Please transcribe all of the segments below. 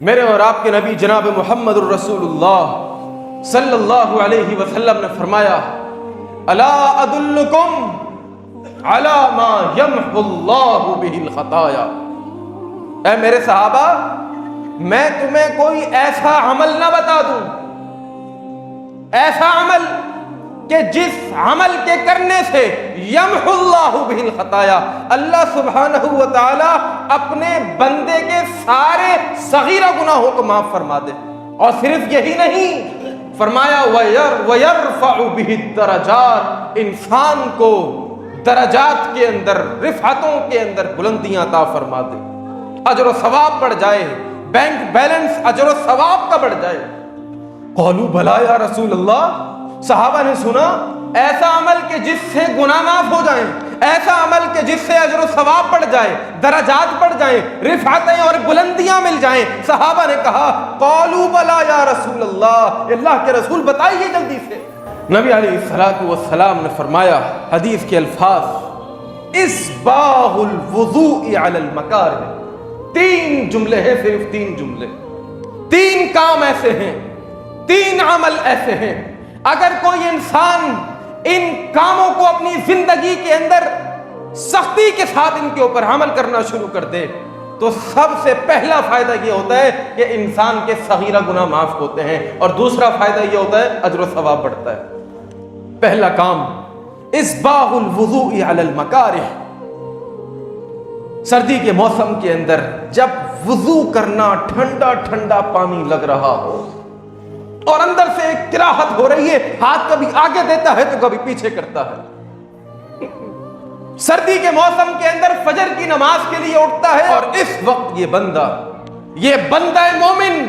میرے اور آپ کے نبی جناب محمد الرسول اللہ صلی اللہ علیہ وسلم نے فرمایا الا ادلکم علی ما یمحو اللہ بہ الخطایا، اے میرے صحابہ میں تمہیں کوئی ایسا عمل نہ بتا دوں، ایسا عمل کہ جس عمل کے کرنے سے یمحو اللہ بہ الخطایا، اللہ سبحانہ و تعالی اپنے بندے کے سارے صغیرہ گناہوں کو معاف فرما دے۔ اور صرف یہی نہیں، فرمایا وَيَرْفَعُ بِهِ الدَّرَجَاتِ، انسان کو درجات کے اندر، رفعتوں کے اندر بلندیاں عطا فرما دے، اجر و ثواب بڑھ جائے، بینک بیلنس اجر و ثواب کا بڑھ جائے۔ قالوا بھلا یا رسول اللہ، صحابہ نے سنا ایسا عمل کہ جس سے گناہ معاف ہو جائیں، ایسا عمل کہ جس سے اجر و ثواب بڑھ جائے، درجات بڑھ جائیں، رفعتیں اور بلندیاں مل جائیں۔ صحابہ نے کہا قالوا بھلا یا رسول اللہ کے رسول بتائیے جلدی سے۔ نبی علیہ الصلوۃ والسلام نے فرمایا، حدیث کے الفاظ اسباغ الوضوء علی المکارہ، تین جملے ہیں، صرف تین جملے، تین کام ایسے ہیں، تین عمل ایسے ہیں، اگر کوئی انسان ان کاموں کو اپنی زندگی کے اندر سختی کے ساتھ ان کے اوپر عمل کرنا شروع کر دے تو سب سے پہلا فائدہ یہ ہوتا ہے کہ انسان کے صغیرہ گناہ معاف ہوتے ہیں، اور دوسرا فائدہ یہ ہوتا ہے اجر و ثواب بڑھتا ہے۔ پہلا کام اسباغ الوضوء علی المکارہ، سردی کے موسم کے اندر جب وضو کرنا، ٹھنڈا ٹھنڈا پانی لگ رہا ہو اور اندر سے ایک کراہت ہو رہی ہے، ہاتھ کبھی آگے دیتا ہے تو کبھی پیچھے کرتا ہے، سردی کے موسم کے اندر فجر کی نماز کے لیے اٹھتا ہے، اور اس وقت یہ بندہ مومن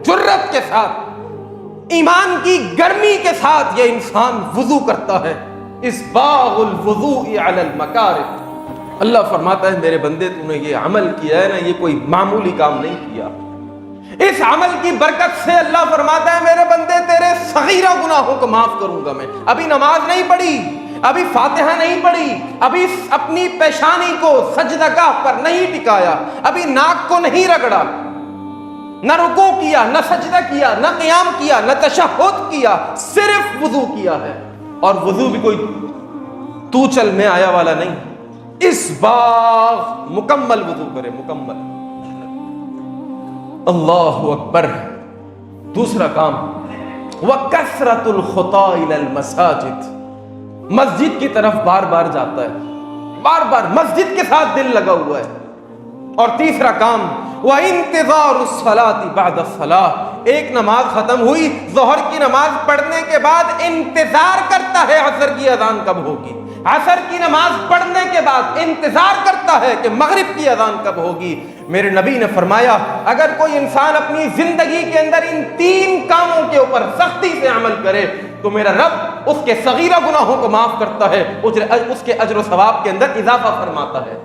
جرت کے ساتھ، ایمان کی گرمی کے ساتھ یہ انسان وضو کرتا ہے۔ اسباغ الوضوء علی المکارہ، اللہ فرماتا ہے میرے بندے تو نے یہ عمل کیا ہے نا، یہ کوئی معمولی کام نہیں کیا، اس عمل کی برکت سے اللہ فرماتا ہے میرے بندے تیرے صغیرہ گناہوں کو معاف کروں گا میں۔ ابھی نماز نہیں پڑھی، ابھی فاتحہ نہیں پڑھی، ابھی اپنی پیشانی کو سجدگاہ پر نہیں ٹکایا، ابھی ناک کو نہیں رگڑا، نہ رکوع کیا، نہ سجدہ کیا، نہ قیام کیا، نہ تشہد کیا، صرف وضو کیا ہے، اور وضو بھی کوئی تو چل میں آیا والا نہیں، اس باغ مکمل وضو کرے، مکمل۔ اللہ اکبر۔ دوسرا کام وَكَثْرَةُ الْخُطَىٰ إِلَى الْمَسَاجِدِ، مسجد کی طرف بار بار جاتا ہے، بار بار مسجد کے ساتھ دل لگا ہوا ہے۔ اور تیسرا کام وَإِنْتِظَارُ الصَّلَاةِ بَعْدَ الصَّلَاةِ، ایک نماز ختم ہوئی، ظہر کی نماز پڑھنے کے بعد انتظار کرتا ہے عصر کی اذان کب ہوگی، عصر کی نماز پڑھنے کے بعد انتظار کرتا ہے کہ مغرب کی اذان کب ہوگی۔ میرے نبی نے فرمایا اگر کوئی انسان اپنی زندگی کے اندر ان تین کاموں کے اوپر سختی سے عمل کرے تو میرا رب اس کے صغیرہ گناہوں کو معاف کرتا ہے، اس کے اجر و ثواب کے اندر اضافہ فرماتا ہے۔